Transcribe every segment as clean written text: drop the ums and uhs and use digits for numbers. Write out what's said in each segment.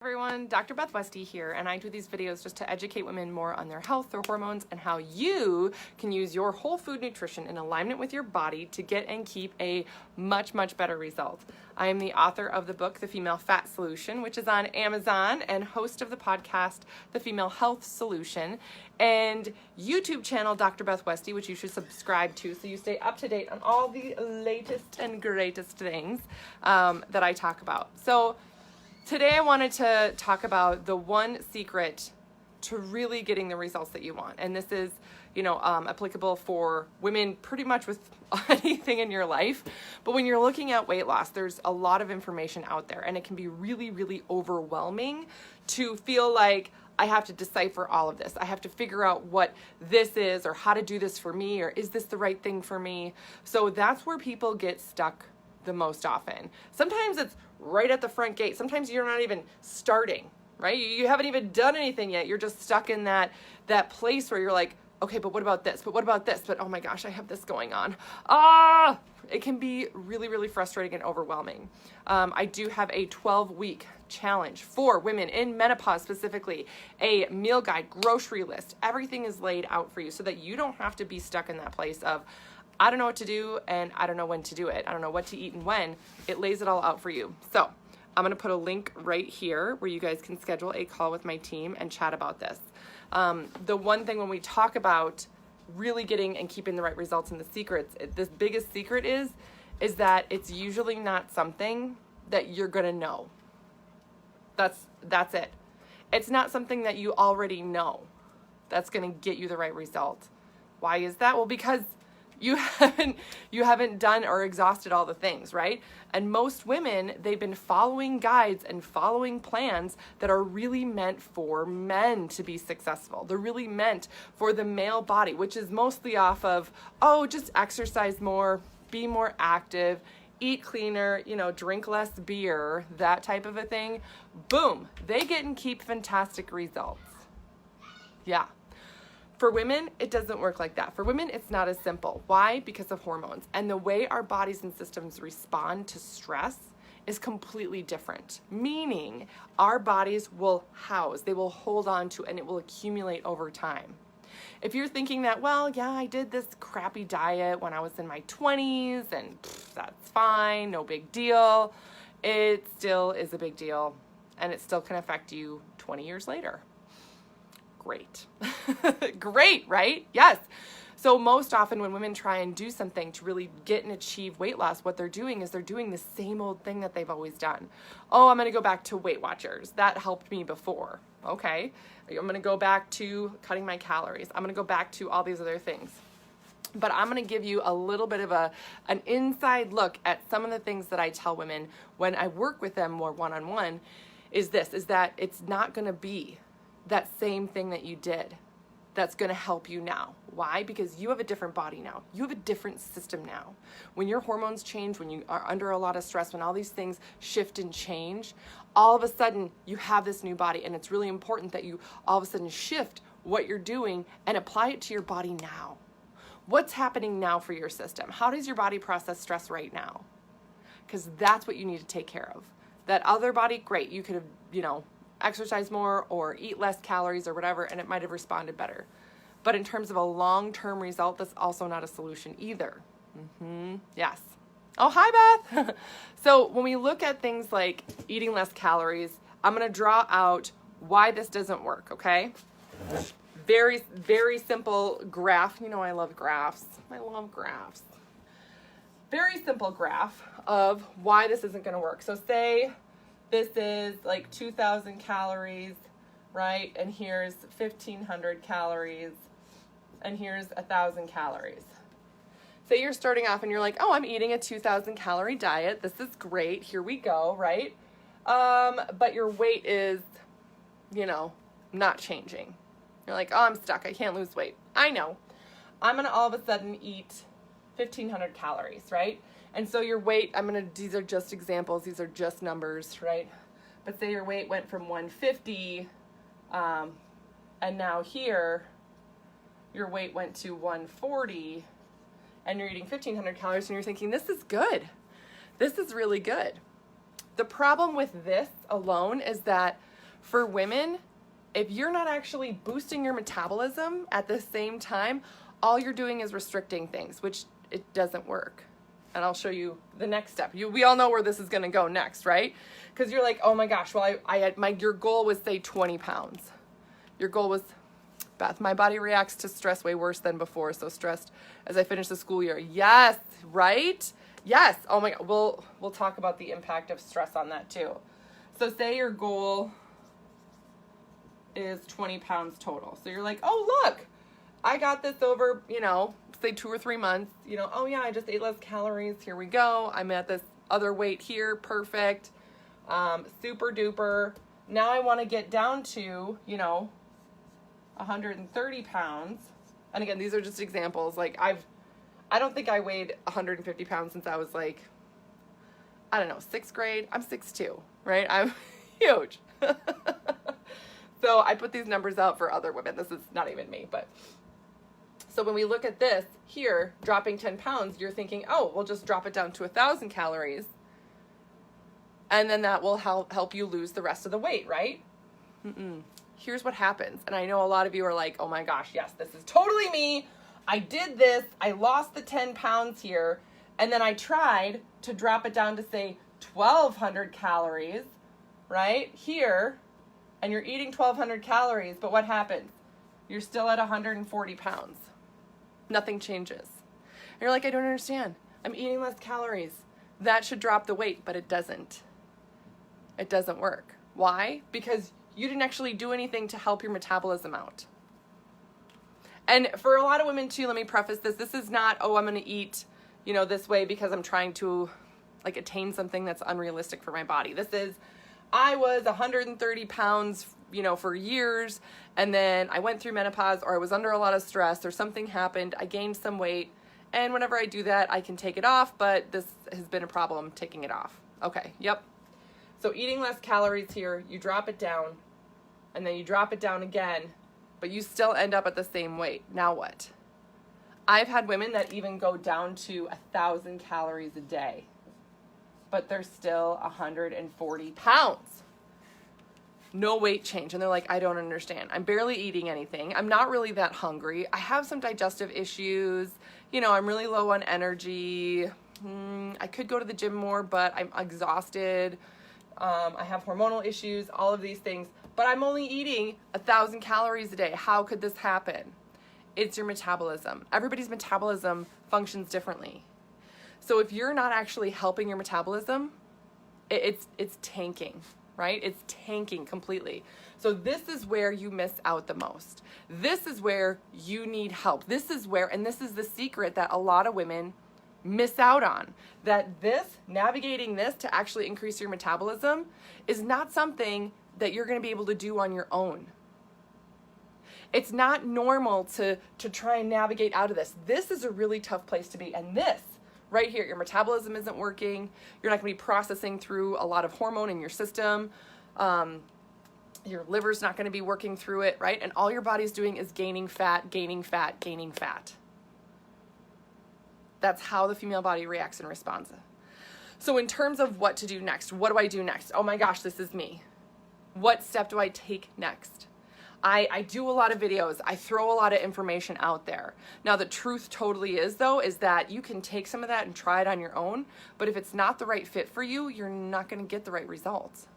Everyone, Dr. Beth Westie here, and I do these videos just to educate women more on their health, their hormones, and how you can use your whole food nutrition in alignment with your body to get and keep a much better result. I am the author of the book, The Female Fat Solution, which is on Amazon, and host of the podcast, The Female Health Solution, and YouTube channel, Dr. Beth Westie, which you should subscribe to so you stay up to date on all the latest and greatest things that I talk about. So today I wanted to talk about the one secret to really getting the results that you want. And this is, applicable for women pretty much with anything in your life. But when you're looking at weight loss, there's a lot of information out there, and it can be really overwhelming to feel like I have to decipher all of this. I have to figure out what this is or how to do this for me, or is this the right thing for me? So that's where people get stuck the most often. Sometimes it's right at the front gate. Sometimes you're not even starting, right? You haven't even done anything yet. You're just stuck in that place where you're like, okay, but what about this? But what about this? But oh my gosh, I have this going on. It can be really frustrating and overwhelming. I do have a 12-week challenge for women in menopause specifically, a meal guide, grocery list. Everything is laid out for you so that you don't have to be stuck in that place of, I don't know what to do and I don't know when to do it. I don't know what to eat and when. It lays it all out for you. So I'm going to put a link right here where you guys can schedule a call with my team and chat about this. The one thing when we talk about really getting and keeping the right results and the secrets, the biggest secret is that it's usually not something that you're going to know. That's it. It's not something that you already know that's going to get you the right result. Why is that? Well, because you haven't done or exhausted all the things, right? And most women, they've been following guides and following plans that are really meant for men to be successful. They're really meant for the male body, which is mostly off of, just exercise more, be more active, eat cleaner, drink less beer, that type of a thing. Boom, they get and keep fantastic results. Yeah. For women, it doesn't work like that. For women, it's not as simple. Why? Because of hormones. And the way our bodies and systems respond to stress is completely different. Meaning, our bodies will house, they will hold on to, and it will accumulate over time. If you're thinking that, I did this crappy diet when I was in my 20s, and that's fine, no big deal, it still is a big deal, and it still can affect you 20 years later. Great. Great, right? Yes. So most often when women try and do something to really get and achieve weight loss, what they're doing is they're doing the same old thing that they've always done. I'm going to go back to Weight Watchers. That helped me before. Okay. I'm going to go back to cutting my calories. I'm going to go back to all these other things. But I'm going to give you a little bit of an inside look at some of the things that I tell women when I work with them more one-on-one is that it's not going to be that same thing that you did that's going to help you now. Why? Because you have a different body now. You have a different system now. When your hormones change, when you are under a lot of stress, when all these things shift and change, all of a sudden you have this new body, and it's really important that you all of a sudden shift what you're doing and apply it to your body now. What's happening now for your system? How does your body process stress right now? Because that's what you need to take care of. That other body, great, you could have, exercise more or eat less calories or whatever, and it might have responded better. But in terms of a long-term result, that's also not a solution either. Yes. Oh, hi, Beth. So when we look at things like eating less calories, I'm going to draw out why this doesn't work, okay? Very simple graph. I love graphs. Very simple graph of why this isn't going to work. So say this is like 2,000 calories, right? And here's 1,500 calories, and here's 1,000 calories. Say you're starting off and you're like, I'm eating a 2,000 calorie diet. This is great. Here we go, right? But your weight is, not changing. You're like, I'm stuck. I can't lose weight. I know. I'm going to all of a sudden eat 1,500 calories, right? And so your weight, these are just examples, these are just numbers, right? But say your weight went from 150, and now here, your weight went to 140, and you're eating 1,500 calories, and you're thinking, this is good. This is really good. The problem with this alone is that For women, if you're not actually boosting your metabolism at the same time, all you're doing is restricting things, which it doesn't work. And I'll show you the next step. We all know where this is going to go next, right? Because you're like, oh my gosh, well, your goal was, say, 20 pounds. Your goal was, Beth, my body reacts to stress way worse than before. So stressed as I finish the school year. Yes, right? Yes. Oh my God. We'll talk about the impact of stress on that too. So say your goal is 20 pounds total. So you're like, oh, look, I got this over, say 2 or 3 months, oh yeah, I just ate less calories. Here we go. I'm at this other weight here. Perfect. Super duper. Now I want to get down to, 130 pounds. And again, these are just examples. Like I don't think I weighed 150 pounds since I was like, I don't know, 6th grade. I'm 6'2", right? I'm huge. So I put these numbers out for other women. This is not even me, but so when we look at this here, dropping 10 pounds, you're thinking, oh, we'll just drop it down to 1,000 calories. And then that will help you lose the rest of the weight, right? Here's what happens. And I know a lot of you are like, oh my gosh, yes, this is totally me. I did this. I lost the 10 pounds here. And then I tried to drop it down to, say, 1,200 calories, right? Here. And you're eating 1,200 calories. But what happens? You're still at 140 pounds. Nothing changes. And you're like, I don't understand. I'm eating less calories. That should drop the weight, but it doesn't. It doesn't work. Why? Because you didn't actually do anything to help your metabolism out. And for a lot of women too, let me preface this. This is not, oh, I'm going to eat, this way because I'm trying to attain something that's unrealistic for my body. This is, I was 130 pounds, for years. And then I went through menopause, or I was under a lot of stress, or something happened. I gained some weight. And whenever I do that, I can take it off, but this has been a problem taking it off. Okay. Yep. So eating less calories here, you drop it down, and then you drop it down again, but you still end up at the same weight. Now what? I've had women that even go down to 1,000 calories a day, but they're still 140 pounds. No weight change. And they're like, I don't understand. I'm barely eating anything. I'm not really that hungry. I have some digestive issues. I'm really low on energy. I could go to the gym more, but I'm exhausted. I have hormonal issues, all of these things, but I'm only eating 1,000 calories a day. How could this happen? It's your metabolism. Everybody's metabolism functions differently. So if you're not actually helping your metabolism, it's tanking, right? It's tanking completely. So this is where you miss out the most. This is where you need help. This is the secret that a lot of women miss out on, that navigating this to actually increase your metabolism is not something that you're going to be able to do on your own. It's not normal to try and navigate out of this. This is a really tough place to be. And this right here, your metabolism isn't working. You're not going to be processing through a lot of hormone in your system. Your liver's not going to be working through it, right? And all your body's doing is gaining fat, gaining fat, gaining fat. That's how the female body reacts and responds. So in terms of what to do next, what do I do next? Oh my gosh, this is me. What step do I take next? I do a lot of videos. I throw a lot of information out there. Now, the truth totally is that you can take some of that and try it on your own, but if it's not the right fit for you, you're not going to get the right results.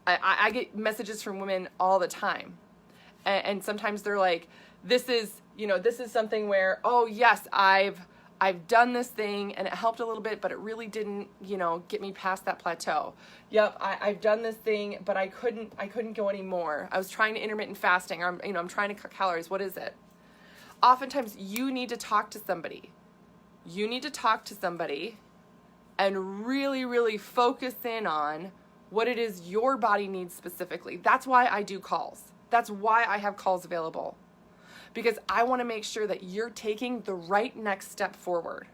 I get messages from women all the time. And sometimes they're like, this is something where, oh yes, I've done this thing and it helped a little bit, but it really didn't, get me past that plateau. Yep, I've done this thing, but I couldn't go anymore. I was trying to intermittent fasting, or I'm trying to cut calories. What is it? Oftentimes you need to talk to somebody. You need to talk to somebody and really, really focus in on what it is your body needs specifically. That's why I do calls. That's why I have calls available. Because I want to make sure that you're taking the right next step forward.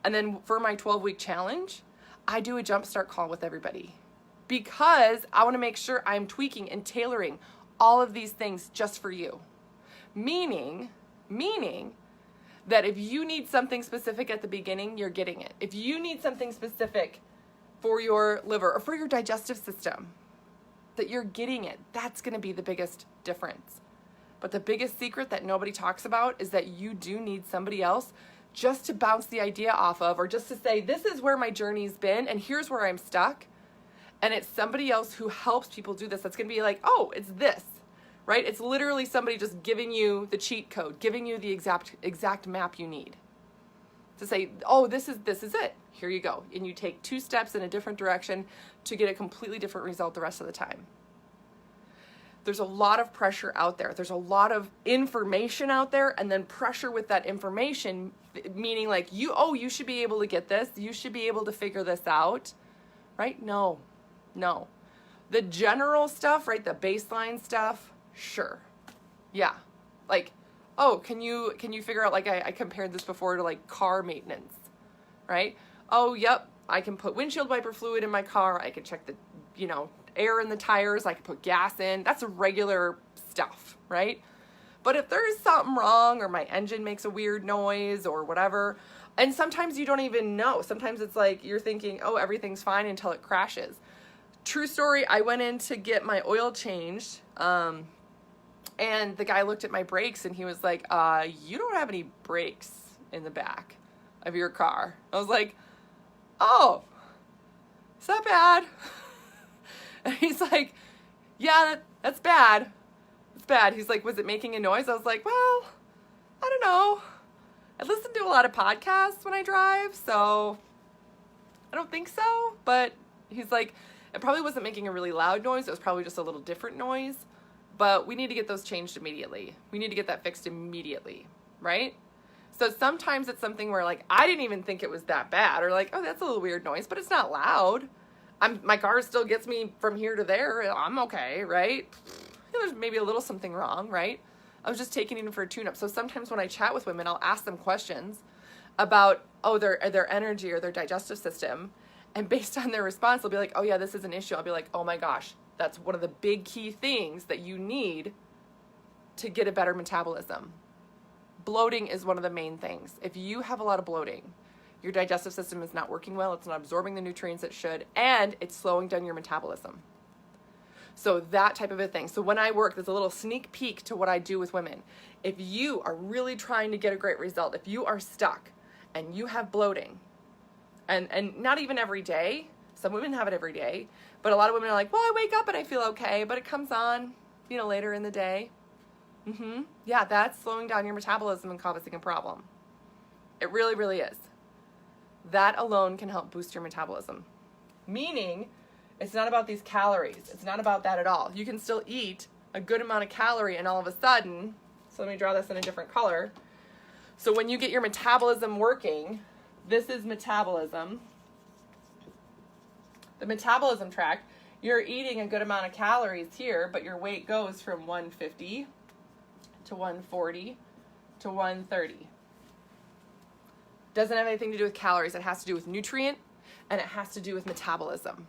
And then for my 12-week challenge, I do a jumpstart call with everybody. Because I want to make sure I'm tweaking and tailoring all of these things just for you. Meaning that if you need something specific at the beginning, you're getting it. If you need something specific for your liver or for your digestive system, that you're getting it. That's going to be the biggest difference. But the biggest secret that nobody talks about is that you do need somebody else just to bounce the idea off of, or just to say, this is where my journey's been and here's where I'm stuck. And it's somebody else who helps people do this. That's going to be like, oh, it's this, right? It's literally somebody just giving you the cheat code, giving you the exact map you need to say, oh, this is it. Here you go. And you take 2 steps in a different direction to get a completely different result the rest of the time. There's a lot of pressure out there. There's a lot of information out there, and then pressure with that information, meaning like you should be able to get this. You should be able to figure this out, right? No. The general stuff, right? The baseline stuff, sure. Yeah. Like, oh, can you figure out, like I compared this before to like car maintenance, right? Oh, yep. I can put windshield wiper fluid in my car. I can check the, air in the tires. I can put gas in. That's regular stuff, right? But if there's something wrong, or my engine makes a weird noise or whatever, and sometimes you don't even know. Sometimes it's like you're thinking, oh, everything's fine until it crashes. True story, I went in to get my oil changed, and the guy looked at my brakes and he was like, you don't have any brakes in the back of your car. I was like, oh, is that bad? And he's like, yeah, that's bad. It's bad. He's like, was it making a noise? I was like, well, I don't know. I listen to a lot of podcasts when I drive, so I don't think so. But he's like, it probably wasn't making a really loud noise. It was probably just a little different noise. But we need to get those changed immediately. We need to get that fixed immediately, right? So sometimes it's something where like, I didn't even think it was that bad, or like, oh, that's a little weird noise, but it's not loud. My car still gets me from here to there. I'm okay, right? There's maybe a little something wrong, right? I was just taking it for a tune-up. So sometimes when I chat with women, I'll ask them questions about, their energy or their digestive system. And based on their response, they'll be like, oh yeah, this is an issue. I'll be like, oh my gosh, that's one of the big key things that you need to get a better metabolism. Bloating is one of the main things. If you have a lot of bloating, your digestive system is not working well, it's not absorbing the nutrients it should, and it's slowing down your metabolism. So that type of a thing. So when I work, there's a little sneak peek to what I do with women. If you are really trying to get a great result, if you are stuck and you have bloating, and not even every day, some women have it every day, but a lot of women are like, well, I wake up and I feel okay, but it comes on, later in the day. Yeah, that's slowing down your metabolism and causing a problem. It really, really is. That alone can help boost your metabolism. Meaning, it's not about these calories. It's not about that at all. You can still eat a good amount of calorie, and all of a sudden, so let me draw this in a different color. So when you get your metabolism working, this is metabolism. The metabolism tract, you're eating a good amount of calories here, but your weight goes from 150 to 140 to 130. Doesn't have anything to do with calories. It has to do with nutrient, and it has to do with metabolism.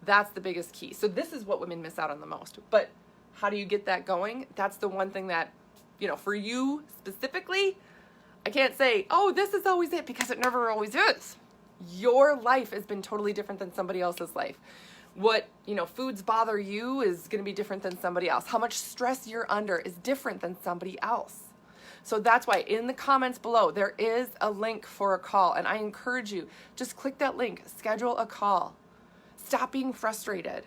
That's the biggest key. So this is what women miss out on the most. But how do you get that going? That's the one thing that, for you specifically, I can't say, oh, this is always it, because it never always is. Your life has been totally different than somebody else's life. What, foods bother you is going to be different than somebody else. How much stress you're under is different than somebody else. So that's why in the comments below, there is a link for a call. And I encourage you, just click that link, schedule a call. Stop being frustrated.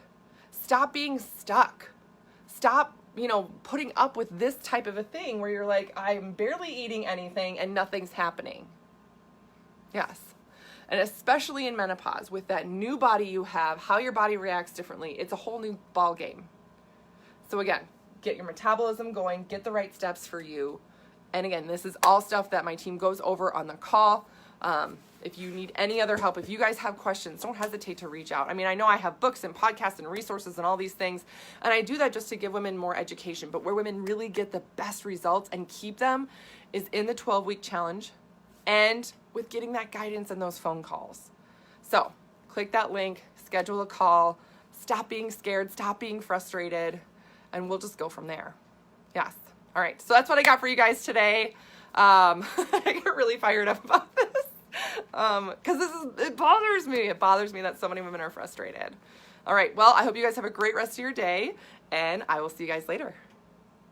Stop being stuck. Stop, putting up with this type of a thing where you're like, I'm barely eating anything and nothing's happening. Yes. And especially in menopause, with that new body you have, how your body reacts differently, it's a whole new ball game. So again, get your metabolism going, get the right steps for you. And again, this is all stuff that my team goes over on the call. If you need any other help, if you guys have questions, don't hesitate to reach out. I mean, I know I have books and podcasts and resources and all these things, and I do that just to give women more education. But where women really get the best results and keep them is in the 12-week challenge and with getting that guidance and those phone calls. So click that link, schedule a call, stop being scared, stop being frustrated, and we'll just go from there. Yes. All right. So that's what I got for you guys today. I get really fired up about this because it bothers me. It bothers me that so many women are frustrated. All right, well, I hope you guys have a great rest of your day, and I will see you guys later.